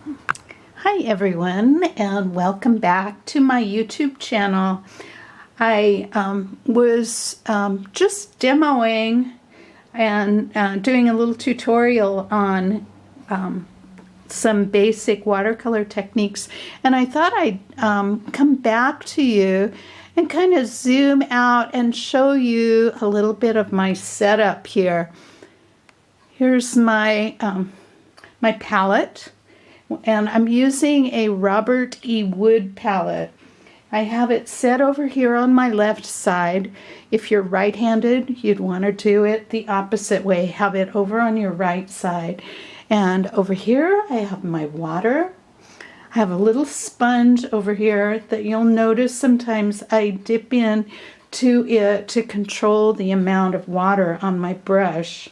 Hi everyone, and welcome back to my YouTube channel. I was just demoing and doing a little tutorial on some basic watercolor techniques, and I thought I'd come back to you and kind of zoom out and show you a little bit of my setup here. Here's my my palette. And I'm using a Robert E. Wood palette. I have it set over here on my left side. If you're right-handed, you'd want to do it the opposite way. Have it over on your right side. And over here, I have my water. I have a little sponge over here that you'll notice sometimes I dip in to it to control the amount of water on my brush.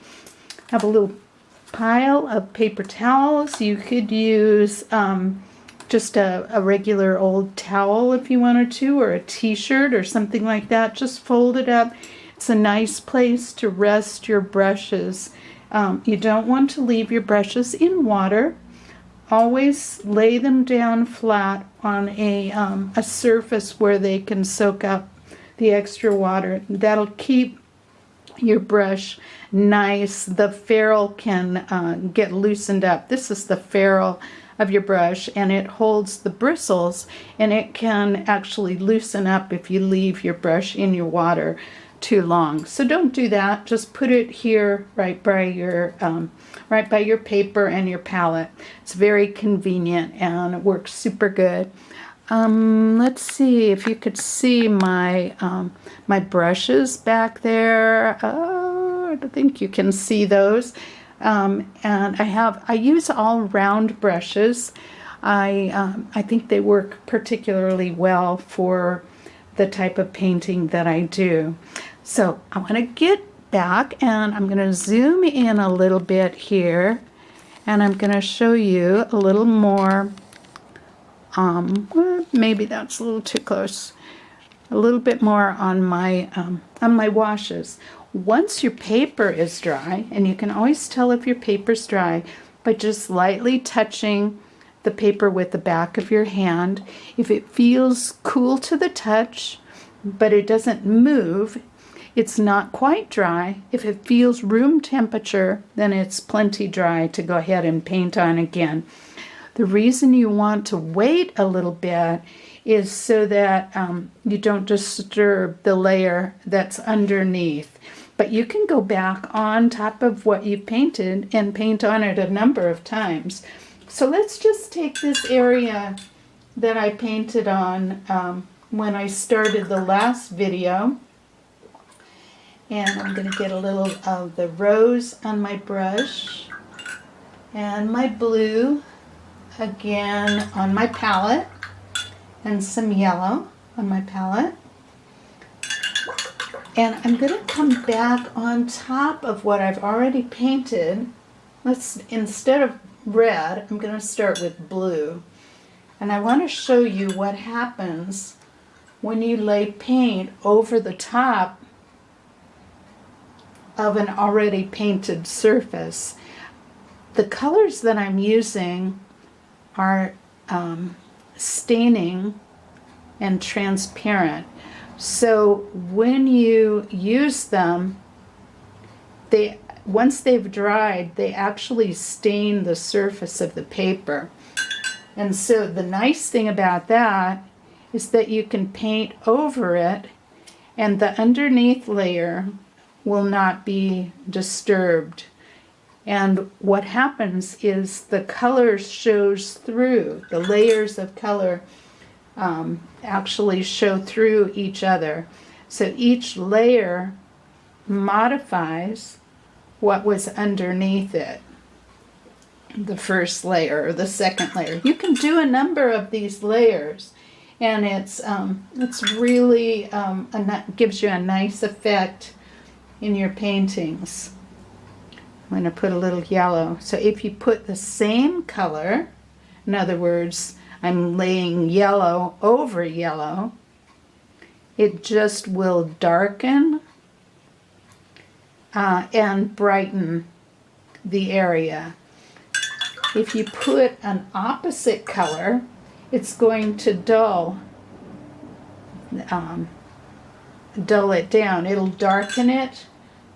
I have a little pile of paper towels. You could use just a regular old towel if you wanted to, or a t-shirt or something like that. Just fold it up. It's a nice place to rest your brushes. You don't want to leave your brushes in water. Always lay them down flat on a surface where they can soak up the extra water. That'll keep your brush nice. The ferrule can get loosened up. This is the ferrule of your brush, and it holds the bristles, and it can actually loosen up if you leave your brush in your water too long. So don't do that. Just put it here right by your paper and your palette. It's very convenient and it works super good. Let's see if you could see my my brushes back there. I think you can see those. And I use all round brushes. I think they work particularly well for the type of painting that I do. So I want to get back, and I'm going to zoom in a little bit here, and I'm going to show you a little more. Well, maybe that's a little too close. A little bit more on my washes. Once your paper is dry, and you can always tell if your paper's dry by just lightly touching the paper with the back of your hand. If it feels cool to the touch, but it doesn't move, it's not quite dry. If it feels room temperature, then it's plenty dry to go ahead and paint on again. The reason you want to wait a little bit is so that you don't disturb the layer that's underneath. But you can go back on top of what you've painted and paint on it a number of times. So let's just take this area that I painted on when I started the last video. And I'm going to get a little of the rose on my brush and my blue again on my palette, and some yellow on my palette. And I'm going to come back on top of what I've already painted. Instead of red, I'm going to start with blue. And I want to show you what happens when you lay paint over the top of an already painted surface. The colors that I'm using are staining and transparent. So when you use them, once they've dried, they actually stain the surface of the paper. And so the nice thing about that is that you can paint over it, and the underneath layer will not be disturbed. And what happens is the color shows through. The layers of color actually show through each other. So each layer modifies what was underneath it. The first layer or the second layer. You can do a number of these layers, and it's really gives you a nice effect in your paintings. I'm going to put a little yellow. So if you put the same color, in other words, I'm laying yellow over yellow, it just will darken and brighten the area. if you put an opposite color, it's going to dull it down. It'll darken it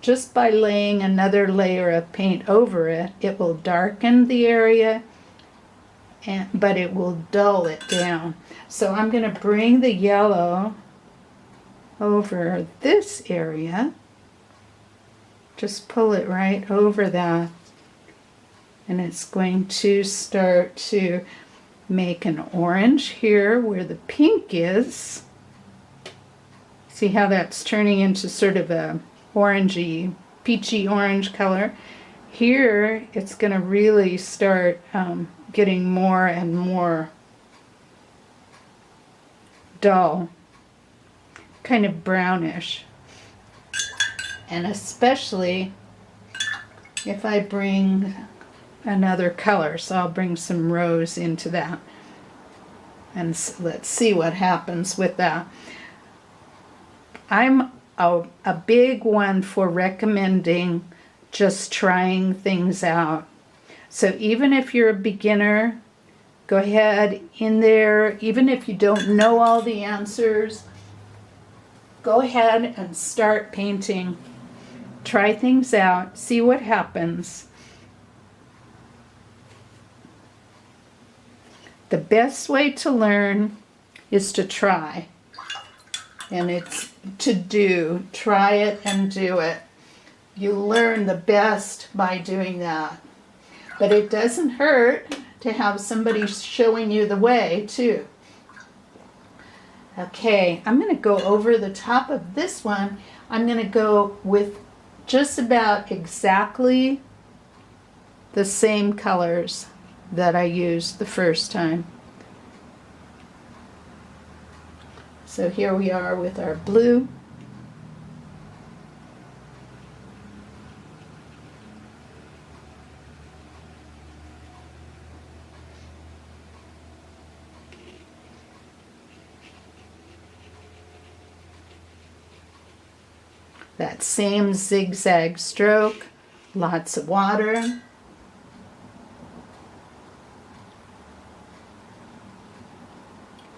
just by laying another layer of paint over it. It will darken the area, but it will dull it down. So I'm going to bring the yellow over this area. Just pull it right over that. And it's going to start to make an orange here where the pink is. See how that's turning into sort of a orangey, peachy orange color. Here it's going to really start getting more and more dull, kind of brownish. And especially if I bring another color, so I'll bring some rose into that, and let's see what happens with that. I'm a big one for recommending just trying things out. So even if you're a beginner, go ahead in there. Even if you don't know all the answers, go ahead and start painting. Try things out, see what happens. The best way to learn is to try. And it's to do. Try it and do it. You learn the best by doing that. But it doesn't hurt to have somebody showing you the way, too. Okay, I'm going to go over the top of this one. I'm going to go with just about exactly the same colors that I used the first time. So here we are with our blue. That same zigzag stroke, lots of water.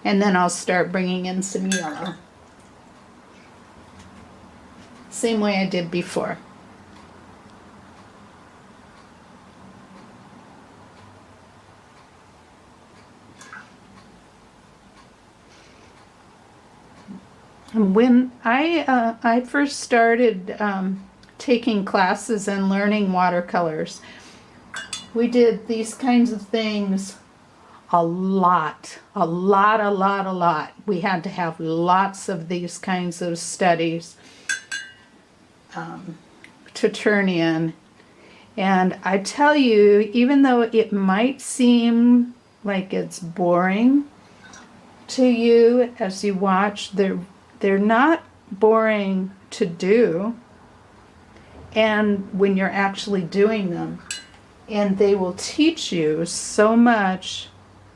And then I'll start bringing in some yellow. Same way I did before. And when I first started taking classes and learning watercolors, we did these kinds of things a lot. We had to have lots of these kinds of studies to turn in. And I tell you, even though it might seem like it's boring to you as you watch, they're not boring to do, and when you're actually doing them. And they will teach you so much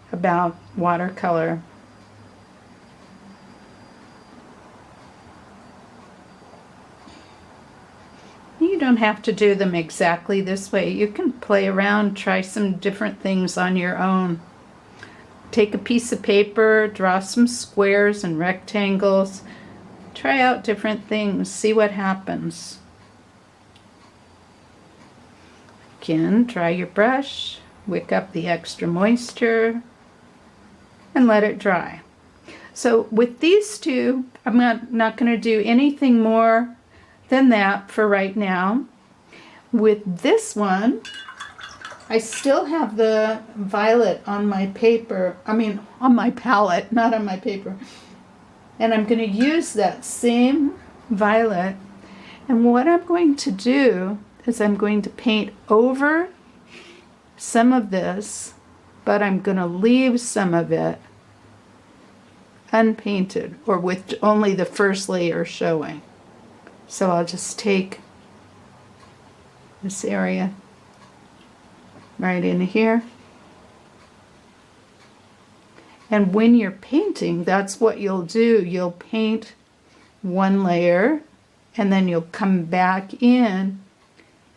about watercolor. You don't have to do them exactly this way. You can play around, try some different things on your own. Take a piece of paper, draw some squares and rectangles. Try out different things, see what happens. Again, dry your brush, wick up the extra moisture, and let it dry. So with these two, I'm not going to do anything more than that for right now. With this one, I still have the violet on my paper, on my palette, not on my paper. And I'm going to use that same violet. And what I'm going to do is I'm going to paint over some of this, but I'm going to leave some of it unpainted, or with only the first layer showing. So I'll just take this area right in here. And when you're painting, that's what you'll do. You'll paint one layer, and then you'll come back in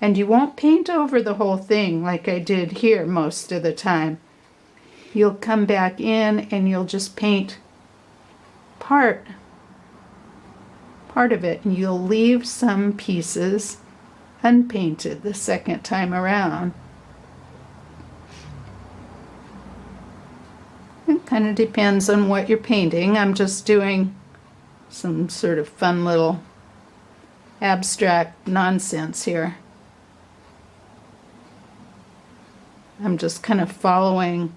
And you won't paint over the whole thing like I did here most of the time. You'll come back in and you'll just paint part of it, and you'll leave some pieces unpainted the second time around. It kind of depends on what you're painting. I'm just doing some sort of fun little abstract nonsense here. I'm just kind of following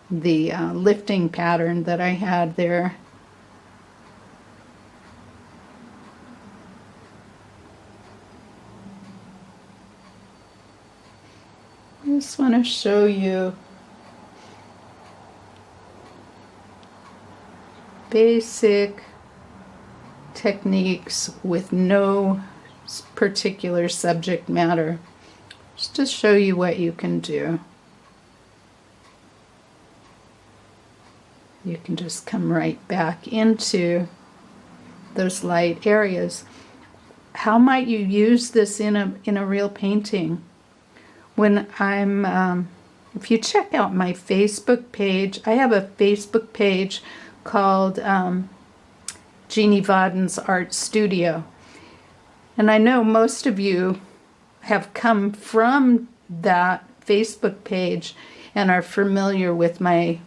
the lifting pattern that I had there. I just want to show you basic techniques with no particular subject matter, just to show you what you can do. You can just come right back into those light areas. How might you use this in a real painting? When I'm, if you check out my Facebook page, I have a Facebook page called Jeannie Vaden's Art Studio. And I know most of you have come from that Facebook page and are familiar with my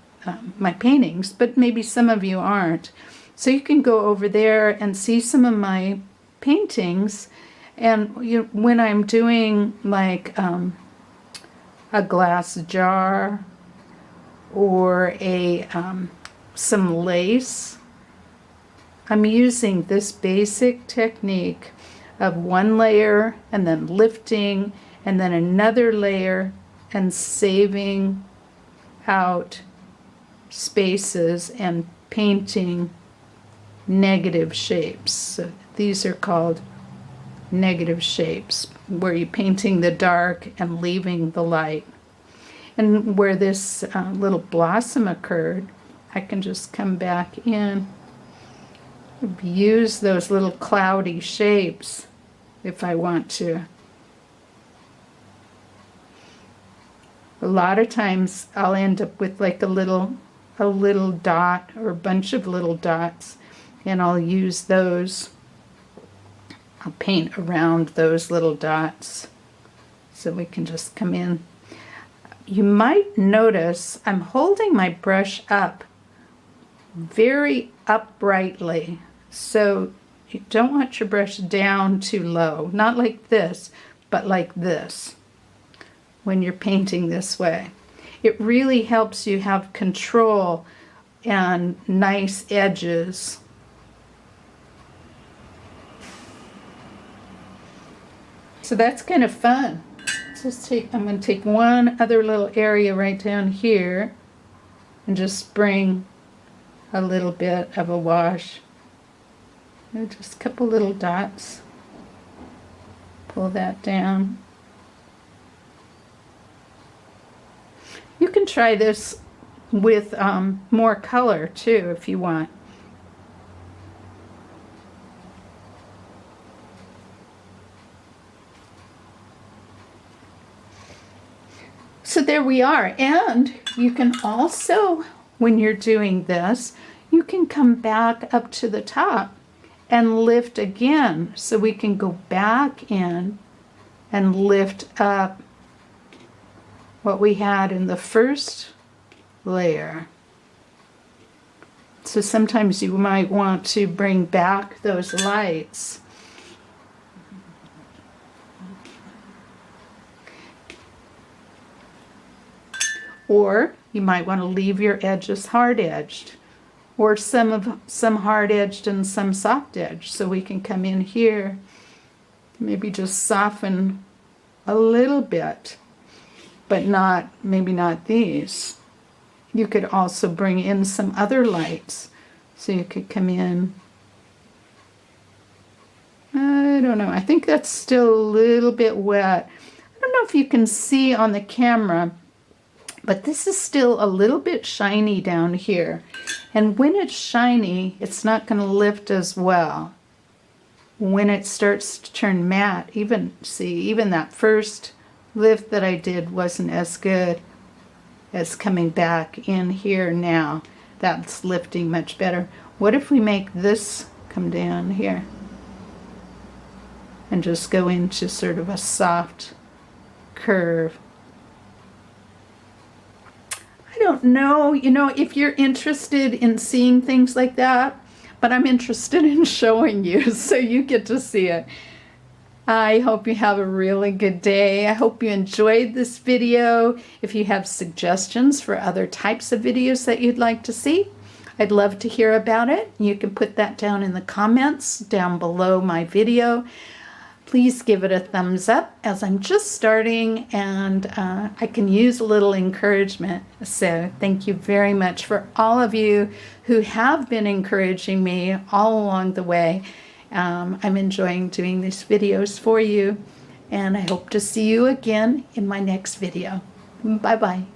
paintings, but maybe some of you aren't. So you can go over there and see some of my paintings. And when I'm doing like a glass jar or some lace, I'm using this basic technique of one layer and then lifting and then another layer and saving out spaces and painting negative shapes. So these are called negative shapes, where you're painting the dark and leaving the light. And where this little blossom occurred, I can just come back in, use those little cloudy shapes if I want to. A lot of times I'll end up with like a little dot or a bunch of little dots, and I'll use those. I'll paint around those little dots so we can just come in. You might notice I'm holding my brush up very uprightly, so you don't want your brush down too low, not like this, but like this when you're painting this way. It really helps you have control and nice edges. So that's kind of fun. I'm going to take one other little area right down here and just bring a little bit of a wash. And just a couple little dots. Pull that down. You can try this with more color too if you want. So there we are. And you can also, when you're doing this, you can come back up to the top and lift again. So we can go back in and lift up what we had in the first layer. So sometimes you might want to bring back those lights. Or you might want to leave your edges hard-edged, or some hard-edged and some soft-edged. So we can come in here, maybe just soften a little bit, but maybe not these. You could also bring in some other lights. So you could come in, I don't know, I think that's still a little bit wet. I don't know if you can see on the camera, but this is still a little bit shiny down here. And when it's shiny, it's not going to lift as well. when it starts to turn matte, even that first lift that I did wasn't as good as coming back in here now. That's lifting much better. What if we make this come down here and just go into sort of a soft curve? I don't know, you know, if you're interested in seeing things like that, but I'm interested in showing you so you get to see it. I hope you have a really good day. I hope you enjoyed this video. If you have suggestions for other types of videos that you'd like to see, I'd love to hear about it. You can put that down in the comments down below my video. Please give it a thumbs up, as I'm just starting and I can use a little encouragement. So thank you very much for all of you who have been encouraging me all along the way. I'm enjoying doing these videos for you, and I hope to see you again in my next video. Bye-bye.